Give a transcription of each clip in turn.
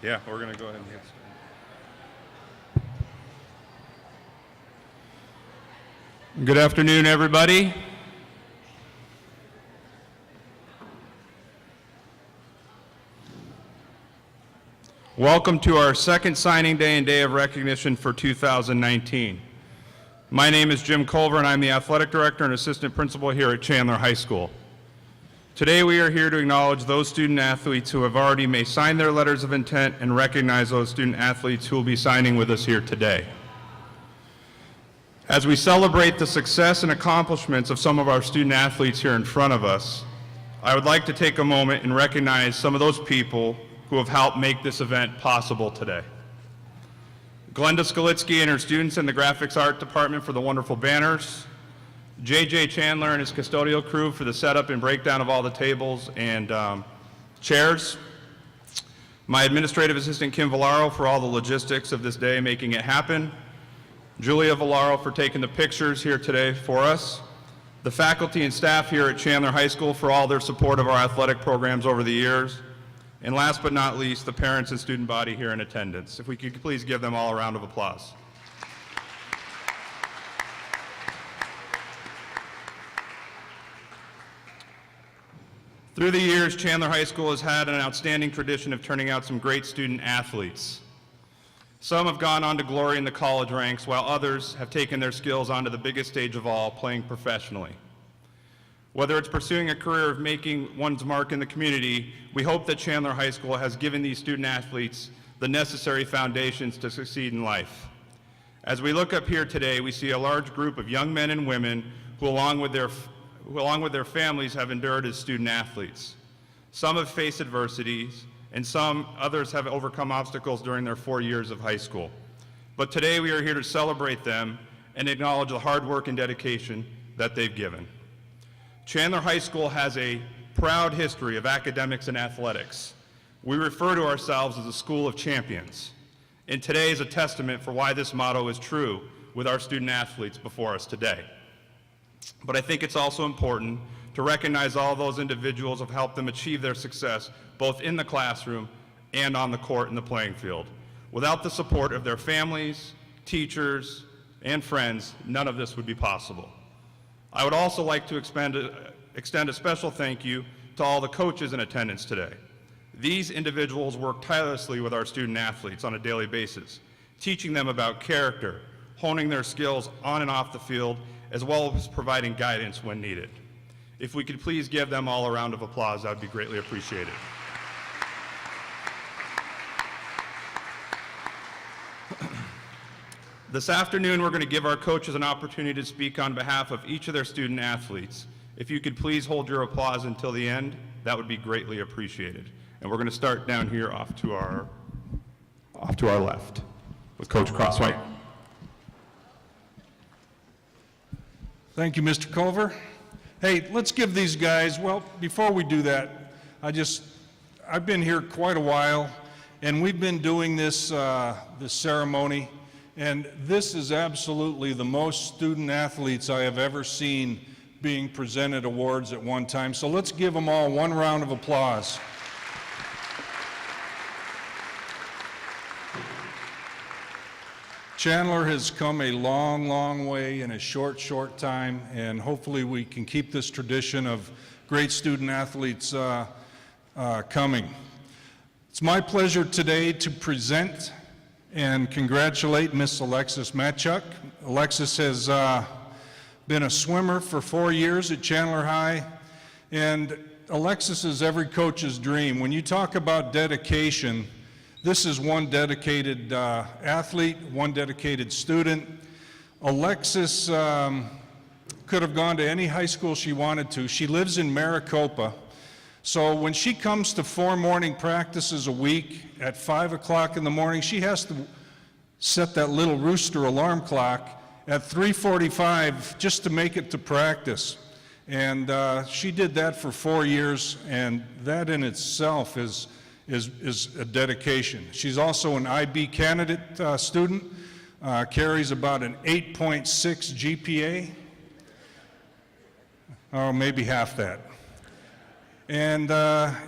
Yeah, we're going to go ahead and get started. Good afternoon, everybody. Welcome to our second signing day and day of recognition for 2019. My name is Jim Culver, and I'm the athletic director and assistant principal here at Chandler High School. Today we are here to acknowledge those student athletes who have already may sign their letters of intent and recognize those student athletes who will be signing with us here today. As we celebrate the success and accomplishments of some of our student athletes here in front of us, I would like to take a moment and recognize some of those people who have helped make this event possible today. Glenda Skalitsky and her students in the graphics art department for the wonderful banners, JJ Chandler and his custodial crew for the setup and breakdown of all the tables and chairs, my administrative assistant Kim Villaro for all the logistics of this day making it happen, Julia Villaro for taking the pictures here today for us, the faculty and staff here at Chandler High School for all their support of our athletic programs over the years, and last but not least, the parents and student body here in attendance. If we could please give them all a round of applause. Through the years, Chandler High School has had an outstanding tradition of turning out some great student athletes. Some have gone on to glory in the college ranks, while others have taken their skills onto the biggest stage of all, playing professionally. Whether it's pursuing a career of making one's mark in the community, we hope that Chandler High School has given these student athletes the necessary foundations to succeed in life. As we look up here today, we see a large group of young men and women who along with their families have endured as student athletes. Some have faced adversities, and others have overcome obstacles during their 4 years of high school. But today we are here to celebrate them and acknowledge the hard work and dedication that they've given. Chandler High School has a proud history of academics and athletics. We refer to ourselves as a school of champions, and today is a testament for why this motto is true with our student athletes before us today. But I think it's also important to recognize all those individuals who have helped them achieve their success both in the classroom and on the court and the playing field. Without the support of their families, teachers, and friends, none of this would be possible. I would also like to extend a special thank you to all the coaches in attendance today. These individuals work tirelessly with our student athletes on a daily basis, teaching them about character, honing their skills on and off the field, as well as providing guidance when needed. If we could please give them all a round of applause, that would be greatly appreciated. This afternoon, we're going to give our coaches an opportunity to speak on behalf of each of their student athletes. If you could please hold your applause until the end, that would be greatly appreciated. And we're going to start down here off to our left with Coach Crosswhite. Thank you, Mr. Culver. Hey, let's give these guys, well, before we do that, I've been here quite a while, and we've been doing this ceremony, and this is absolutely the most student athletes I have ever seen being presented awards at one time. So let's give them all one round of applause. Chandler has come a long, long way in a short, short time, and hopefully we can keep this tradition of great student athletes coming. It's my pleasure today to present and congratulate Miss Alexis Matchuk. Alexis has been a swimmer for 4 years at Chandler High, and Alexis is every coach's dream. When you talk about dedication, this is one dedicated athlete, one dedicated student. Alexis could have gone to any high school she wanted to. She lives in Maricopa. So when she comes to 4 morning practices a week at 5 o'clock in the morning, she has to set that little rooster alarm clock at 3:45 just to make it to practice. And she did that for 4 years, and that in itself is a dedication. She's also an IB candidate student, carries about an 8.6 GPA, or maybe half that. And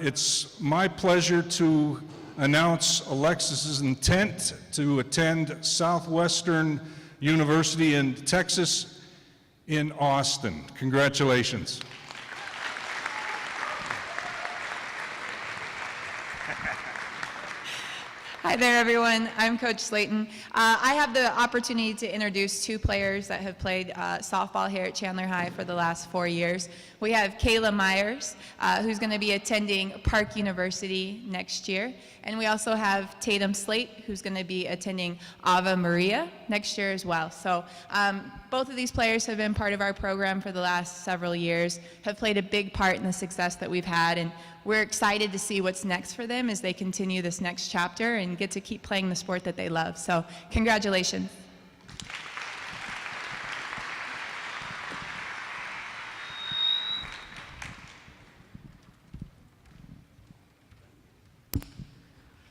it's my pleasure to announce Alexis's intent to attend Southwestern University in Texas in Austin. Congratulations. Hi there, everyone. I'm Coach Slayton. I have the opportunity to introduce two players that have played softball here at Chandler High for the last 4 years. We have Kayla Myers, who's going to be attending Park University next year. And we also have Tatum Slate, who's going to be attending Ave Maria next year as well. So both of these players have been part of our program for the last several years, have played a big part in the success that we've had, and we're excited to see what's next for them as they continue this next chapter and get to keep playing the sport that they love. So congratulations.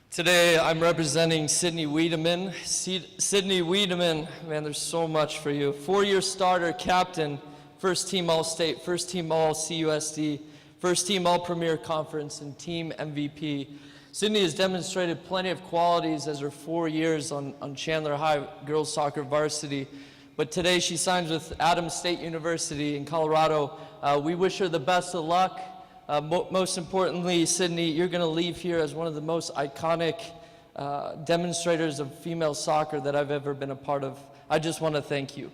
Today, I'm representing Sydney Wiedemann. Sydney Wiedemann, man, there's so much for you. 4-year starter, captain, first team All-State, first team All-CUSD, first team All-Premier Conference, and team MVP. Sydney has demonstrated plenty of qualities as her 4 years on Chandler High girls soccer varsity. But today she signs with Adams State University in Colorado. We wish her the best of luck. Most importantly, Sydney, you're going to leave here as one of the most iconic demonstrators of female soccer that I've ever been a part of. I just want to thank you.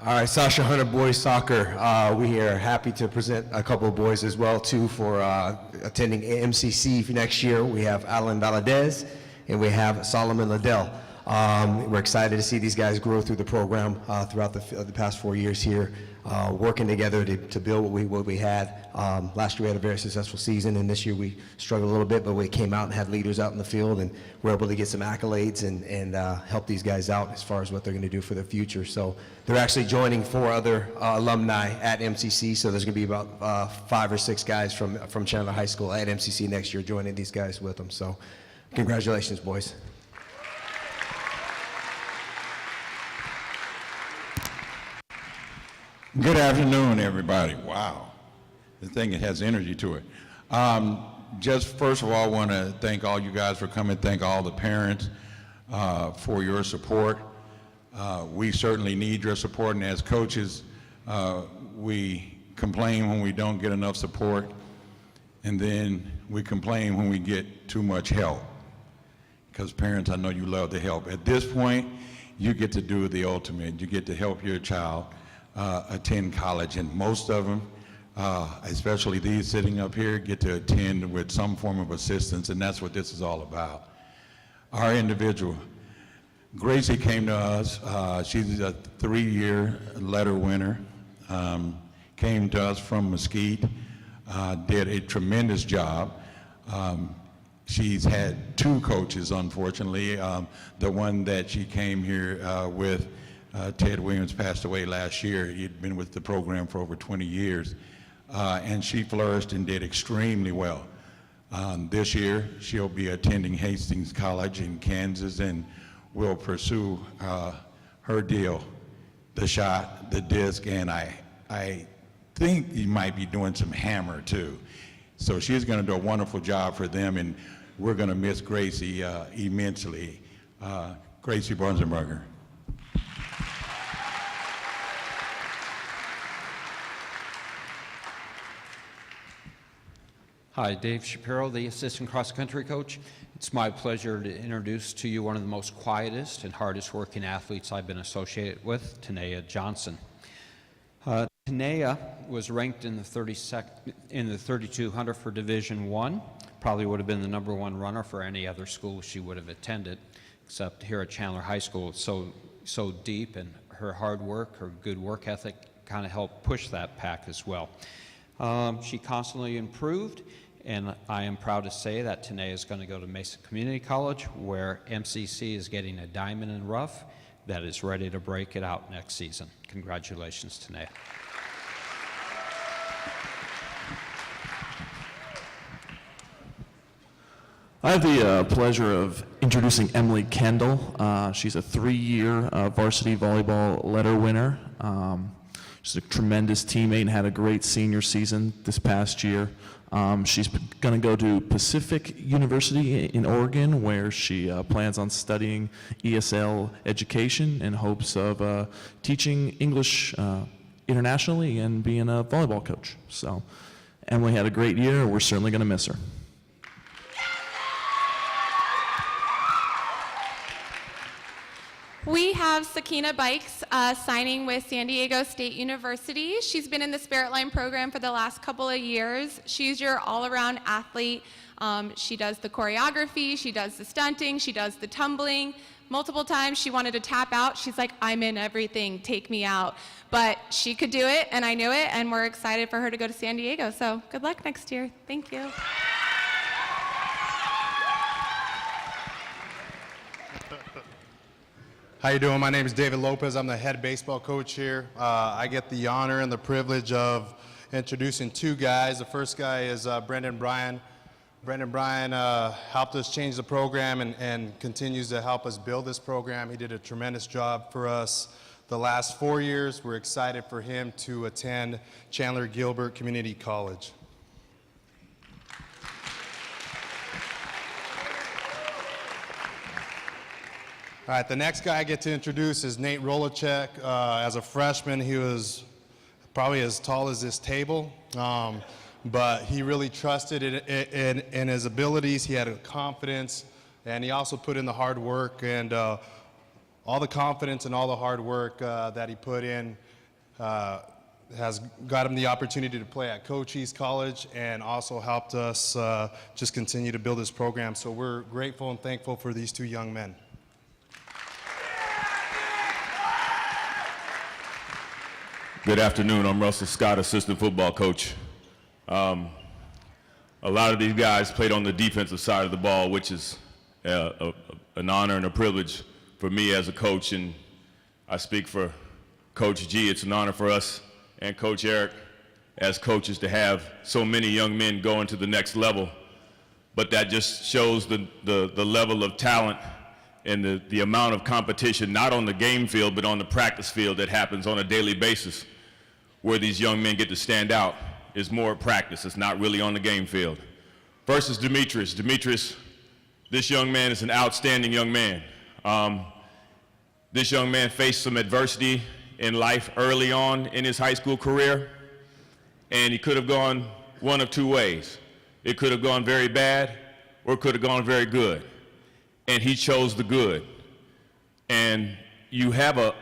All right, Sasha Hunter Boys Soccer. We are happy to present a couple of boys as well, too, for attending MCC for next year. We have Alan Valadez and we have Solomon Liddell. We're excited to see these guys grow through the program throughout the past 4 years here, working together to build what we had. Last year we had a very successful season, and this year we struggled a little bit, but we came out and had leaders out in the field, and we're able to get some accolades and help these guys out as far as what they're going to do for the future. So they're actually joining 4 other alumni at MCC, so there's going to be about 5 or 6 guys from Chandler High School at MCC next year joining these guys with them. So congratulations, boys. Good afternoon, everybody. Wow, the thing has energy to it. Just first of all, I want to thank all you guys for coming, thank all the parents for your support. We certainly need your support, and as coaches, we complain when we don't get enough support, and then we complain when we get too much help. Because parents, I know you love the help. At this point, you get to do the ultimate. You get to help your child attend college, and most of them, especially these sitting up here, get to attend with some form of assistance, and that's what this is all about. Our individual, Gracie came to us. She's a 3-year letter winner, came to us from Mesquite, did a tremendous job. She's had 2 coaches, unfortunately. The one that she came here with, Ted Williams, passed away last year. He'd been with the program for over 20 years. And she flourished and did extremely well. This year, she'll be attending Hastings College in Kansas and will pursue her deal, the shot, the disc, and I think he might be doing some hammer too. So she's going to do a wonderful job for them, and we're going to miss Gracie immensely. Gracie Bunzenberger. Hi, Dave Shapiro, the assistant cross-country coach. It's my pleasure to introduce to you one of the most quietest and hardest working athletes I've been associated with, Tanea Johnson. Tanea was ranked in the 3200 for Division I. Probably would have been the #1 runner for any other school she would have attended, except here at Chandler High School. It's so deep, and her hard work, her good work ethic kind of helped push that pack as well. She constantly improved, and I am proud to say that Tanea is going to go to Mesa Community College, where MCC is getting a diamond in rough that is ready to break it out next season. Congratulations, Tanea. I have the pleasure of introducing Emily Kendall. She's a 3-year varsity volleyball letter winner. She's a tremendous teammate and had a great senior season this past year. She's going to go to Pacific University in Oregon, where she plans on studying ESL education in hopes of teaching English internationally and being a volleyball coach. So Emily had a great year. We're certainly going to miss her. We have Sakina Bikes signing with San Diego State University. She's been in the Spirit Line program for the last couple of years. She's your all-around athlete. She does the choreography, she does the stunting, she does the tumbling. Multiple times she wanted to tap out. She's like, I'm in everything, take me out. But she could do it, and I knew it, and we're excited for her to go to San Diego. So good luck next year. Thank you. How you doing? My name is David Lopez. I'm the head baseball coach here. I get the honor and the privilege of introducing two guys. The first guy is Brendan Bryan. Brendan Bryan helped us change the program and continues to help us build this program. He did a tremendous job for us the last 4 years. We're excited for him to attend Chandler Gilbert Community College. All right, the next guy I get to introduce is Nate Rolacek. As a freshman, he was probably as tall as this table, but he really trusted in his abilities. He had a confidence, and he also put in the hard work, and all the confidence and all the hard work that he put in has got him the opportunity to play at Cochise College and also helped us just continue to build this program. So we're grateful and thankful for these two young men. Good afternoon. I'm Russell Scott, assistant football coach. A lot of these guys played on the defensive side of the ball, which is an honor and a privilege for me as a coach, and I speak for Coach G. It's an honor for us and Coach Eric as coaches to have so many young men going to the next level, but that just shows the level of talent and the amount of competition, not on the game field, but on the practice field that happens on a daily basis, where these young men get to stand out is more at practice. It's not really on the game field. First is Demetrius. Demetrius, this young man is an outstanding young man. This young man faced some adversity in life early on in his high school career, and he could have gone one of two ways. It could have gone very bad, or it could have gone very good. And he chose the good. And you have a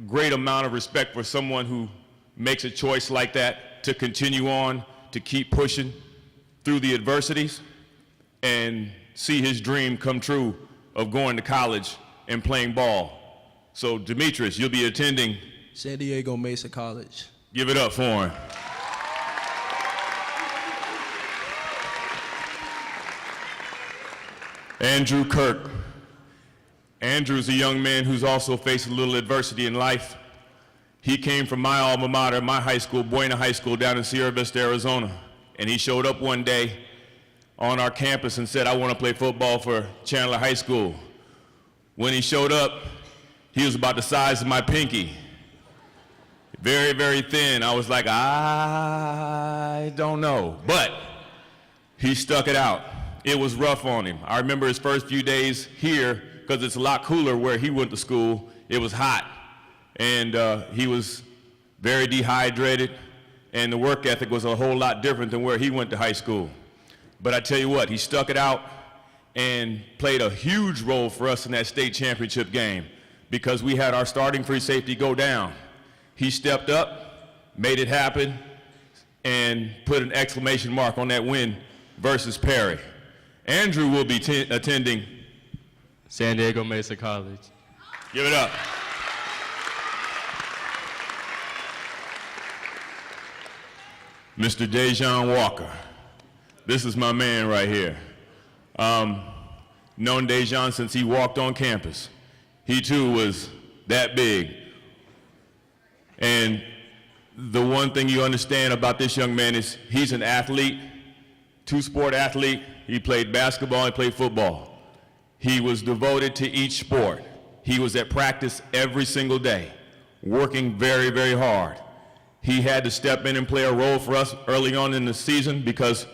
great amount of respect for someone who makes a choice like that to continue on, to keep pushing through the adversities and see his dream come true of going to college and playing ball. So Demetrius, you'll be attending San Diego Mesa College. Give it up for him. Andrew Kirk. Andrew's a young man who's also faced a little adversity in life. He came from my alma mater, my high school, Buena High School, down in Sierra Vista, Arizona. And he showed up one day on our campus and said, I want to play football for Chandler High School. When he showed up, he was about the size of my pinky. Very, very thin. I was like, I don't know. But he stuck it out. It was rough on him. I remember his first few days here, because it's a lot cooler where he went to school. It was hot, and he was very dehydrated, and the work ethic was a whole lot different than where he went to high school. But I tell you what, he stuck it out and played a huge role for us in that state championship game, because we had our starting free safety go down. He stepped up, made it happen, and put an exclamation mark on that win versus Perry. Andrew will be attending San Diego Mesa College. Give it up. Mr. Dejan Walker. This is my man right here. Known Dejan since he walked on campus. He too was that big. And the one thing you understand about this young man is he's an athlete, two-sport athlete. He played basketball, he played football. He was devoted to each sport. He was at practice every single day, working very, very hard. He had to step in and play a role for us early on in the season because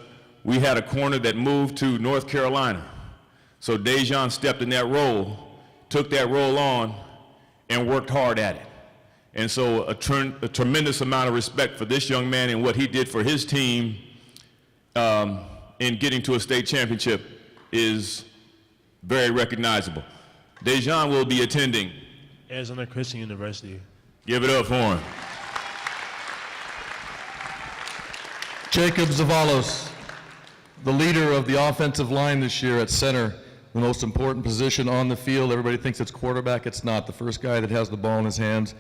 we had a corner that moved to North Carolina. So Dejan stepped in that role, took that role on, and worked hard at it. And so a tremendous amount of respect for this young man and what he did for his team in getting to a state championship is very recognizable. Dejan will be attending Arizona Christian University. Give it up for him. Jacob Zavalos, the leader of the offensive line this year at center, the most important position on the field. Everybody thinks it's quarterback. It's not. The first guy that has the ball in his hands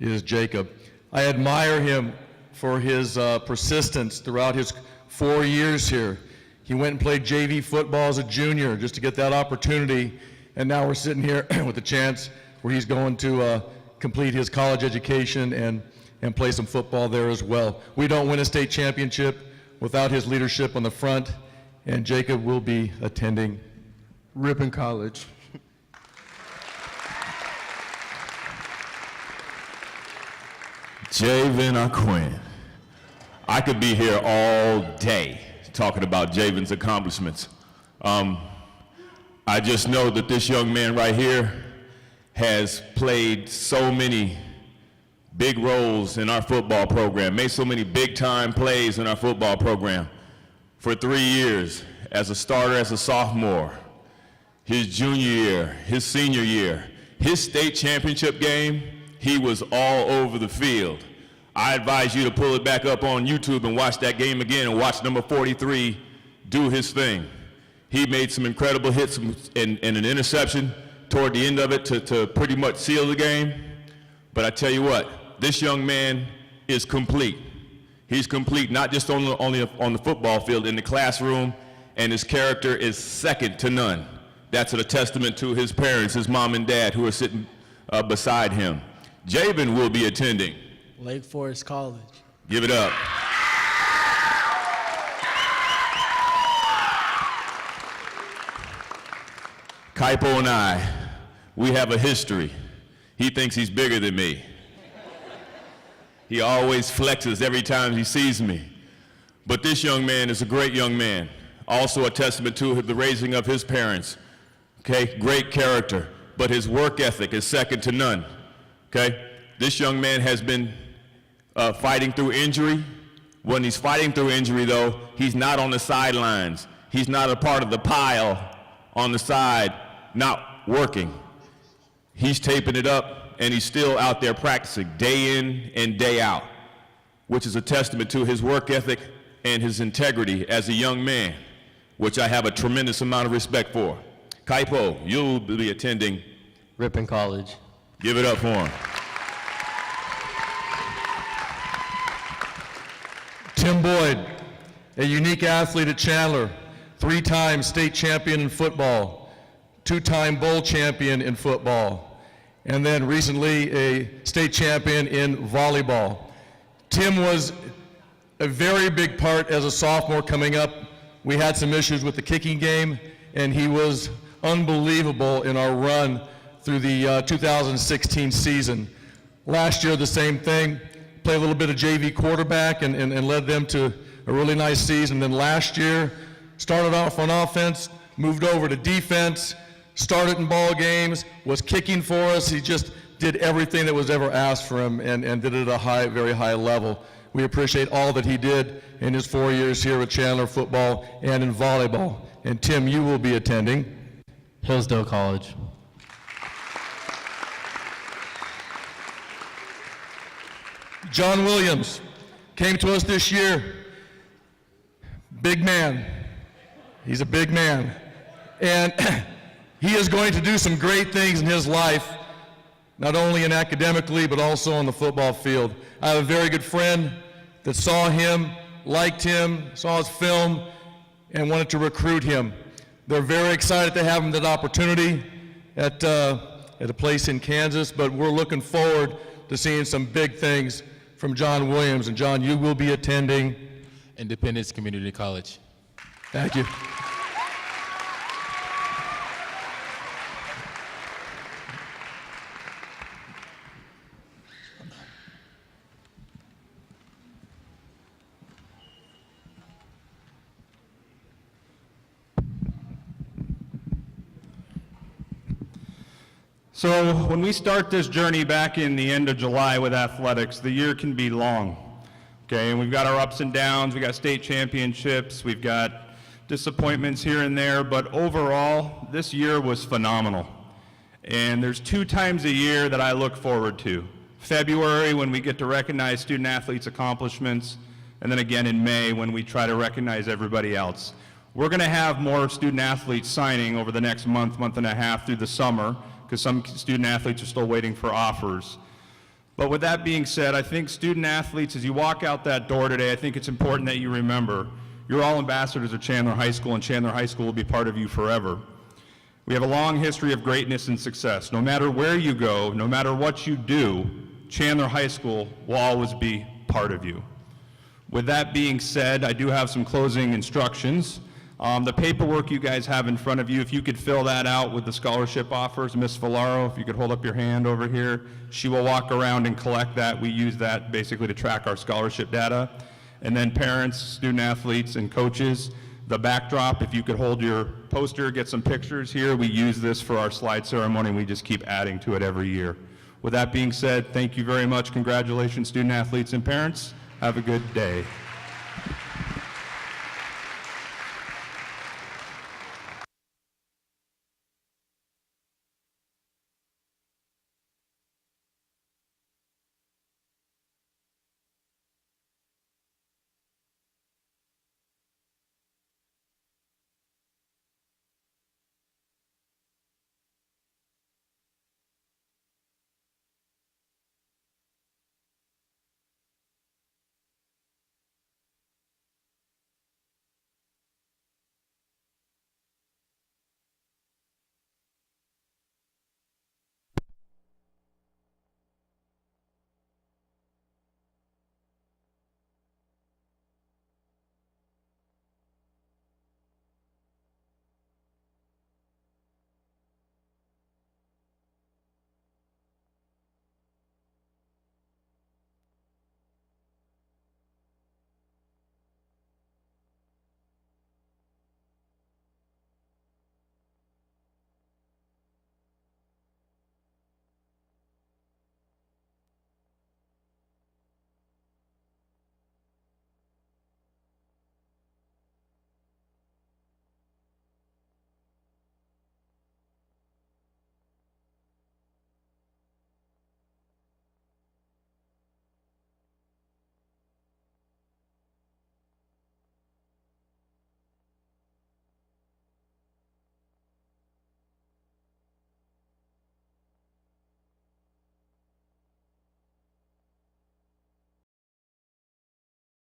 is Jacob. I admire him for his persistence throughout his 4 years here. He went and played JV football as a junior just to get that opportunity, and now we're sitting here with a chance where he's going to complete his college education and play some football there as well. We don't win a state championship without his leadership on the front, and Jacob will be attending Ripon College. Javen Aquin. I could be here all day talking about Javen's accomplishments. I just know that this young man right here has played so many big roles in our football program, made so many big-time plays in our football program. For 3 years, as a starter, as a sophomore, his junior year, his senior year, his state championship game, he was all over the field. I advise you to pull it back up on YouTube and watch that game again and watch number 43 do his thing. He made some incredible hits and an interception toward the end of it to pretty much seal the game. But I tell you what, this young man is complete. He's complete, not just only on the football field, in the classroom, and his character is second to none. That's a testament to his parents, his mom and dad, who are sitting beside him. Javen will be attending Lake Forest College. Give it up. Kaipo and I, we have a history. He thinks he's bigger than me. He always flexes every time he sees me. But this young man is a great young man. Also a testament to the raising of his parents. Okay, great character, but his work ethic is second to none. Okay, this young man has been fighting through injury. When he's fighting through injury, though, he's not on the sidelines. He's not a part of the pile on the side, not working. He's taping it up, and he's still out there practicing day in and day out, which is a testament to his work ethic and his integrity as a young man, which I have a tremendous amount of respect for. Kaipo, you'll be attending Ripon College. Give it up for him. Tim Boyd, a unique athlete at Chandler, 3-time state champion in football, 2-time bowl champion in football, and then recently a state champion in volleyball. Tim was a very big part as a sophomore coming up. We had some issues with the kicking game, and he was unbelievable in our run through the 2016 season. Last year, the same thing. Played a little bit of JV quarterback and led them to a really nice season. Then last year, started off on offense, moved over to defense, started in ball games, was kicking for us. He just did everything that was ever asked for him and did it at a very high level. We appreciate all that he did in his 4 years here at Chandler football and in volleyball. And Tim, you will be attending Hillsdale College. John Williams came to us this year. Big man. He's a big man. And he is going to do some great things in his life, not only in academically, but also on the football field. I have a very good friend that saw him, liked him, saw his film, and wanted to recruit him. They're very excited to have him that opportunity at a place in Kansas, but we're looking forward to seeing some big things from John Williams. And John, you will be attending Independence Community College. Thank you. So when we start this journey back in the end of July with athletics, the year can be long. Okay, and we've got our ups and downs, we got state championships, we've got disappointments here and there, but overall, this year was phenomenal. And there's 2 times a year that I look forward to. February, when we get to recognize student athletes' accomplishments, and then again in May, when we try to recognize everybody else. We're gonna have more student athletes signing over the next month, month and a half through the summer, because some student athletes are still waiting for offers. But with that being said, I think student athletes, as you walk out that door today, I think it's important that you remember, you're all ambassadors of Chandler High School, and Chandler High School will be part of you forever. We have a long history of greatness and success. No matter where you go, no matter what you do, Chandler High School will always be part of you. With that being said, I do have some closing instructions. The paperwork you guys have in front of you, if you could fill that out with the scholarship offers, Ms. Villaro, if you could hold up your hand over here, she will walk around and collect that. We use that basically to track our scholarship data. And then parents, student athletes, and coaches, the backdrop, if you could hold your poster, get some pictures here. We use this for our slide ceremony. We just keep adding to it every year. With that being said, thank you very much. Congratulations, student athletes and parents. Have a good day.